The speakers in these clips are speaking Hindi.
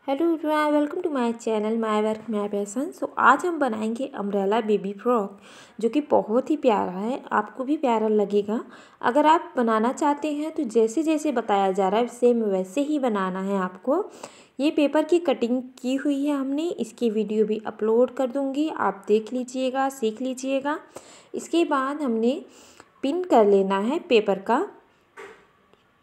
Hello everyone, welcome to my channel my work my passion. So आज हम बनाएंगे अम्ब्रेला बेबी फ्रॉक, जो कि बहुत ही प्यारा है। आपको भी प्यारा लगेगा। अगर आप बनाना चाहते हैं तो जैसे जैसे बताया जा रहा है सेम वैसे ही बनाना है आपको। ये पेपर की कटिंग की हुई है हमने, इसकी वीडियो भी अपलोड कर दूँगी, आप देख लीजिएगा, सीख लीजिएगा। इसके बाद हमने पिन कर लेना है पेपर का,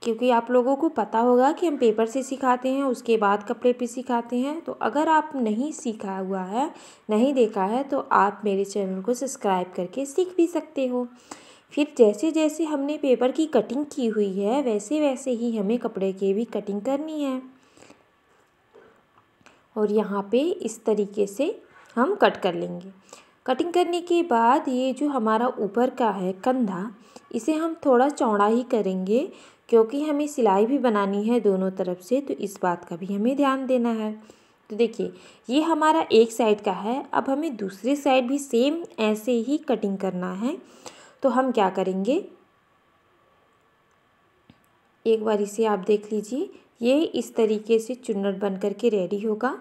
क्योंकि आप लोगों को पता होगा कि हम पेपर से सिखाते हैं उसके बाद कपड़े पे सिखाते हैं। तो अगर आप नहीं सीखा हुआ है, नहीं देखा है, तो आप मेरे चैनल को सब्सक्राइब करके सीख भी सकते हो। फिर जैसे जैसे हमने पेपर की कटिंग की हुई है वैसे वैसे ही हमें कपड़े की भी कटिंग करनी है। और यहाँ पे इस तरीके से हम कट कर लेंगे। कटिंग करने के बाद ये जो हमारा ऊपर का है कंधा, इसे हम थोड़ा चौड़ा ही करेंगे, क्योंकि हमें सिलाई भी बनानी है दोनों तरफ से, तो इस बात का भी हमें ध्यान देना है। तो देखिए, ये हमारा एक साइड का है। अब हमें दूसरी साइड भी सेम ऐसे ही कटिंग करना है। तो हम क्या करेंगे, एक बार इसे आप देख लीजिए। ये इस तरीके से चुन्नट बन करके रेडी होगा।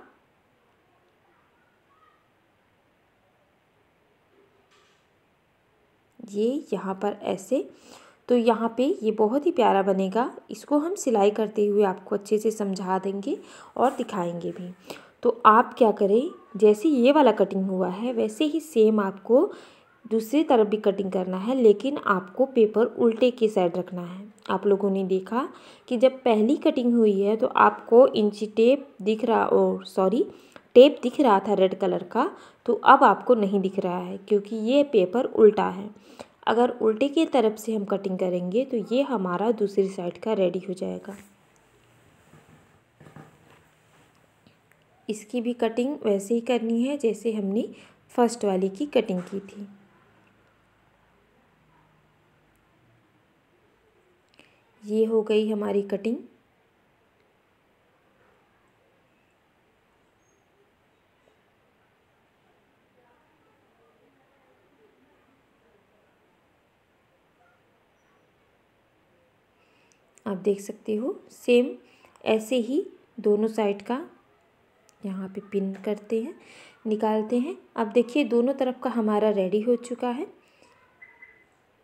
ये यहाँ पर ऐसे, तो यहाँ पे ये बहुत ही प्यारा बनेगा। इसको हम सिलाई करते हुए आपको अच्छे से समझा देंगे और दिखाएंगे भी। तो आप क्या करें, जैसे ये वाला कटिंग हुआ है वैसे ही सेम आपको दूसरी तरफ भी कटिंग करना है, लेकिन आपको पेपर उल्टे की साइड रखना है। आप लोगों ने देखा कि जब पहली कटिंग हुई है तो आपको इंची टेप दिख रहा, टेप दिख रहा था रेड कलर का, तो अब आपको नहीं दिख रहा है, क्योंकि ये पेपर उल्टा है। अगर उल्टे की तरफ से हम कटिंग करेंगे तो ये हमारा दूसरी साइड का रेडी हो जाएगा। इसकी भी कटिंग वैसे ही करनी है जैसे हमने फर्स्ट वाली की कटिंग की थी। ये हो गई हमारी कटिंग। आप देख सकते हो सेम ऐसे ही दोनों साइड का यहाँ पे पिन करते हैं, निकालते हैं। अब देखिए दोनों तरफ का हमारा रेडी हो चुका है।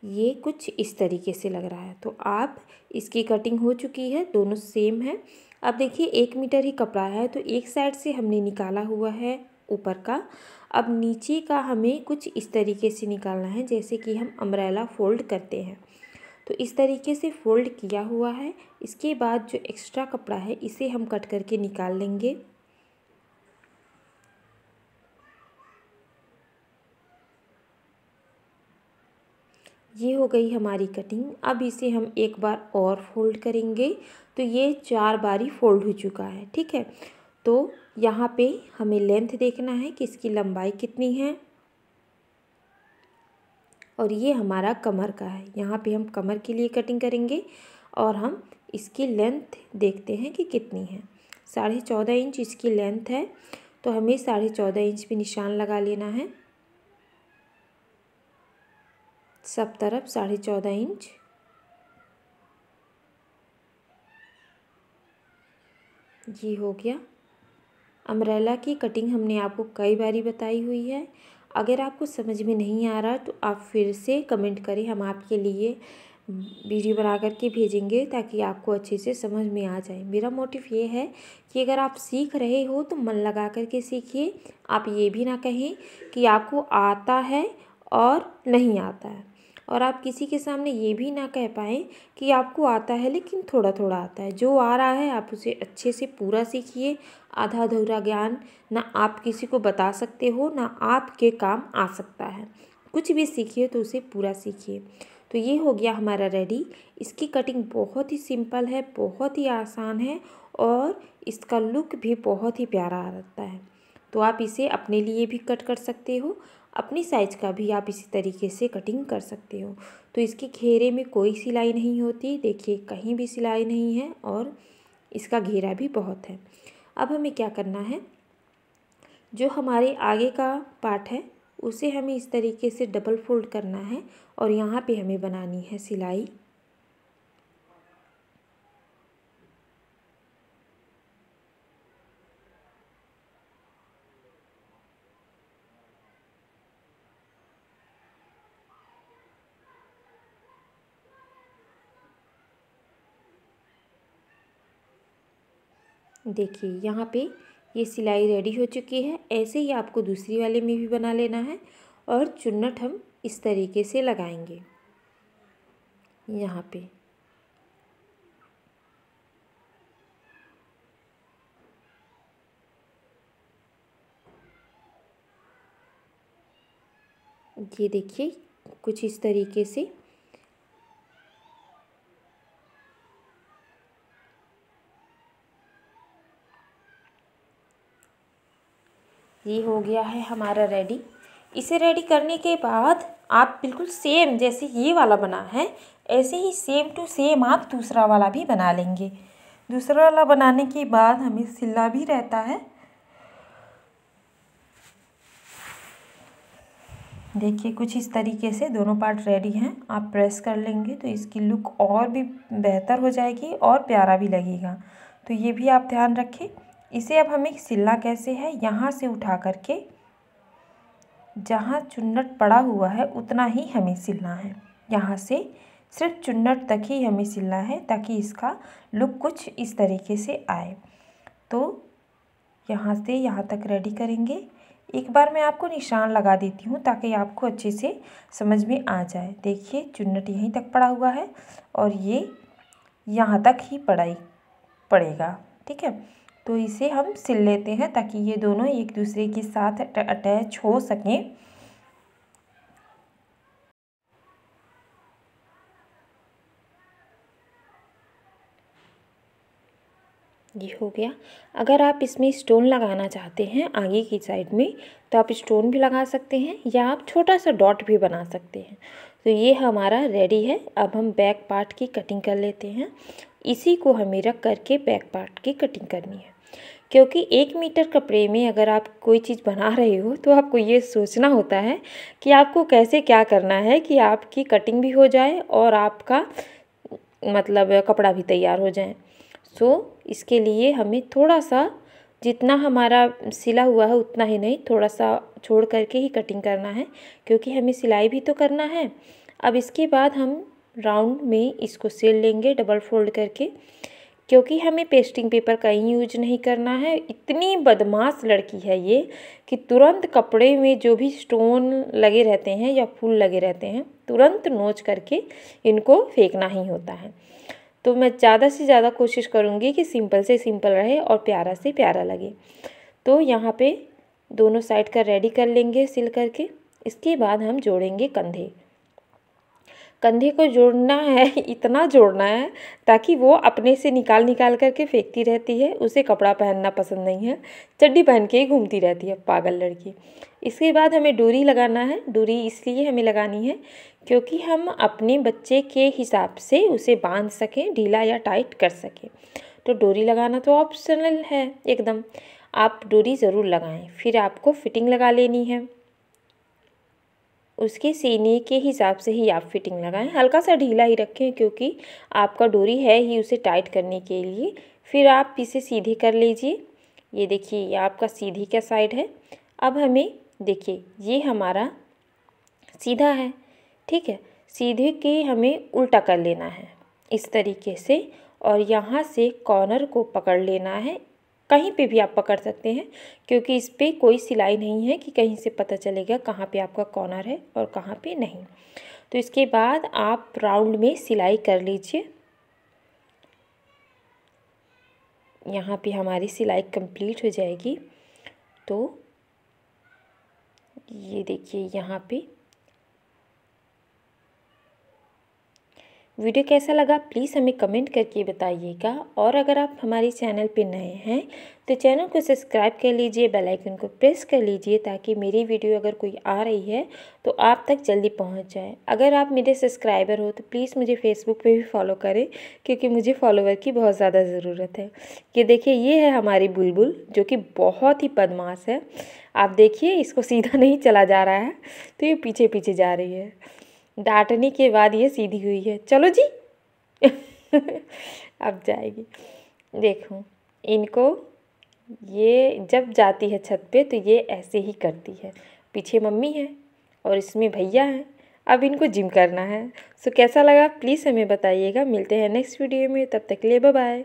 ये कुछ इस तरीके से लग रहा है। तो आप इसकी कटिंग हो चुकी है, दोनों सेम है। अब देखिए 1 मीटर ही कपड़ा है, तो एक साइड से हमने निकाला हुआ है ऊपर का। अब नीचे का हमें कुछ इस तरीके से निकालना है, जैसे कि हम अम्ब्रेला फोल्ड करते हैं। तो इस तरीके से फोल्ड किया हुआ है। इसके बाद जो एक्स्ट्रा कपड़ा है इसे हम कट करके निकाल लेंगे। ये हो गई हमारी कटिंग। अब इसे हम एक बार और फोल्ड करेंगे, तो ये 4 बारी फोल्ड हो चुका है। ठीक है, तो यहाँ पे हमें लेंथ देखना है कि इसकी लंबाई कितनी है। और ये हमारा कमर का है, यहाँ पे हम कमर के लिए कटिंग करेंगे और हम इसकी लेंथ देखते हैं कि कितनी है। 14.5 इंच इसकी लेंथ है, तो हमें 14.5 इंच पे निशान लगा लेना है। सब तरफ 14.5 इंच। ये हो गया। अम्ब्रेला की कटिंग हमने आपको कई बारी बताई हुई है। अगर आपको समझ में नहीं आ रहा तो आप फिर से कमेंट करें, हम आपके लिए वीडियो बना करके भेजेंगे ताकि आपको अच्छे से समझ में आ जाए। मेरा मोटिव ये है कि अगर आप सीख रहे हो तो मन लगा करके सीखिए। आप ये भी ना कहें कि आपको आता है और नहीं आता है, और आप किसी के सामने ये भी ना कह पाएँ कि आपको आता है लेकिन थोड़ा थोड़ा आता है। जो आ रहा है आप उसे अच्छे से पूरा सीखिए। आधा अधूरा ज्ञान ना आप किसी को बता सकते हो, ना आपके काम आ सकता है। कुछ भी सीखिए तो उसे पूरा सीखिए। तो ये हो गया हमारा रेडी। इसकी कटिंग बहुत ही सिंपल है, बहुत ही आसान है, और इसका लुक भी बहुत ही प्यारा आता है। तो आप इसे अपने लिए भी कट कर सकते हो, अपनी साइज का भी आप इसी तरीके से कटिंग कर सकते हो। तो इसके घेरे में कोई सिलाई नहीं होती, देखिए कहीं भी सिलाई नहीं है, और इसका घेरा भी बहुत है। अब हमें क्या करना है, जो हमारे आगे का पार्ट है उसे हमें इस तरीके से डबल फोल्ड करना है, और यहाँ पे हमें बनानी है सिलाई। देखिए यहाँ पे ये सिलाई रेडी हो चुकी है। ऐसे ही आपको दूसरी वाले में भी बना लेना है और चुन्नट हम इस तरीके से लगाएंगे यहाँ पे। ये देखिए कुछ इस तरीके से। ये हो गया है हमारा रेडी। इसे रेडी करने के बाद आप बिल्कुल सेम जैसे ये वाला बना है ऐसे ही सेम टू सेम आप दूसरा वाला भी बना लेंगे। दूसरा वाला बनाने के बाद हमें सिलना भी रहता है। देखिए कुछ इस तरीके से दोनों पार्ट रेडी हैं। आप प्रेस कर लेंगे तो इसकी लुक और भी बेहतर हो जाएगी और प्यारा भी लगेगा। तो ये भी आप ध्यान रखें। इसे अब हमें सिलना कैसे है, यहाँ से उठा करके जहाँ चुन्नट पड़ा हुआ है उतना ही हमें सिलना है। यहाँ से सिर्फ चुन्नट तक ही हमें सिलना है ताकि इसका लुक कुछ इस तरीके से आए। तो यहाँ से यहाँ तक रेडी करेंगे। एक बार मैं आपको निशान लगा देती हूँ ताकि आपको अच्छे से समझ में आ जाए। देखिए चुन्नट यहीं तक पड़ा हुआ है और ये यहाँ तक ही पड़ेगा। ठीक है, तो इसे हम सिल लेते हैं ताकि ये दोनों एक दूसरे के साथ अटैच हो सकें। ये हो गया। अगर आप इसमें स्टोन लगाना चाहते हैं आगे की साइड में तो आप स्टोन भी लगा सकते हैं या आप छोटा सा डॉट भी बना सकते हैं। तो ये हमारा रेडी है। अब हम बैक पार्ट की कटिंग कर लेते हैं। इसी को हमें रख करके बैक पार्ट की कटिंग करनी है, क्योंकि 1 मीटर कपड़े में अगर आप कोई चीज़ बना रहे हो तो आपको ये सोचना होता है कि आपको कैसे क्या करना है कि आपकी कटिंग भी हो जाए और आपका मतलब कपड़ा भी तैयार हो जाए। इसके लिए हमें थोड़ा सा जितना हमारा सिला हुआ है उतना ही नहीं, थोड़ा सा छोड़ करके ही कटिंग करना है, क्योंकि हमें सिलाई भी तो करना है। अब इसके बाद हम राउंड में इसको सिल लेंगे डबल फोल्ड करके, क्योंकि हमें पेस्टिंग पेपर कहीं यूज नहीं करना है। इतनी बदमाश लड़की है ये कि तुरंत कपड़े में जो भी स्टोन लगे रहते हैं या फूल लगे रहते हैं तुरंत नोच करके इनको फेंकना ही होता है। तो मैं ज़्यादा से ज़्यादा कोशिश करूँगी कि सिंपल से सिंपल रहे और प्यारा से प्यारा लगे। तो यहाँ पे दोनों साइड का रेडी कर लेंगे सिल करके। इसके बाद हम जोड़ेंगे कंधे। कंधे को जोड़ना है, इतना जोड़ना है ताकि वो अपने से निकाल करके फेंकती रहती है। उसे कपड़ा पहनना पसंद नहीं है, चड्डी पहन के ही घूमती रहती है पागल लड़की। इसके बाद हमें डोरी लगाना है। डोरी इसलिए हमें लगानी है क्योंकि हम अपने बच्चे के हिसाब से उसे बांध सकें, ढीला या टाइट कर सकें। तो डोरी लगाना तो ऑप्शनल है एकदम, आप डोरी ज़रूर लगाएं। फिर आपको फिटिंग लगा लेनी है, उसके सीने के हिसाब से ही आप फिटिंग लगाएं। हल्का सा ढीला ही रखें क्योंकि आपका डोरी है ही उसे टाइट करने के लिए। फिर आप इसे सीधे कर लीजिए। ये देखिए ये आपका सीधी का साइड है। अब हमें देखिए ये हमारा सीधा है, ठीक है। सीधे के हमें उल्टा कर लेना है इस तरीके से, और यहाँ से कॉर्नर को पकड़ लेना है। कहीं पे भी आप पकड़ सकते हैं क्योंकि इस पर कोई सिलाई नहीं है कि कहीं से पता चलेगा कहाँ पे आपका कॉर्नर है और कहाँ पे नहीं। तो इसके बाद आप राउंड में सिलाई कर लीजिए। यहाँ पे हमारी सिलाई कंप्लीट हो जाएगी। तो ये देखिए यहाँ पे वीडियो कैसा लगा प्लीज़ हमें कमेंट करके बताइएगा। और अगर आप हमारे चैनल पे नए हैं तो चैनल को सब्सक्राइब कर लीजिए, बेल आइकन को प्रेस कर लीजिए ताकि मेरी वीडियो अगर कोई आ रही है तो आप तक जल्दी पहुंच जाए। अगर आप मेरे सब्सक्राइबर हो तो प्लीज़ मुझे फेसबुक पे भी फॉलो करें क्योंकि मुझे फॉलोवर की बहुत ज़्यादा ज़रूरत है। ये देखिए ये है हमारी बुलबुल जो कि बहुत ही बदमाश है। आप देखिए इसको सीधा नहीं चला जा रहा है तो ये पीछे पीछे जा रही है। डांटने के बाद ये सीधी हुई है, चलो जी अब जाएगी। देखो इनको ये जब जाती है छत पे तो ये ऐसे ही करती है। पीछे मम्मी है और इसमें भैया हैं। अब इनको जिम करना है। सो कैसा लगा प्लीज़ हमें बताइएगा। मिलते हैं नेक्स्ट वीडियो में, तब तक के लिए बाय बाय।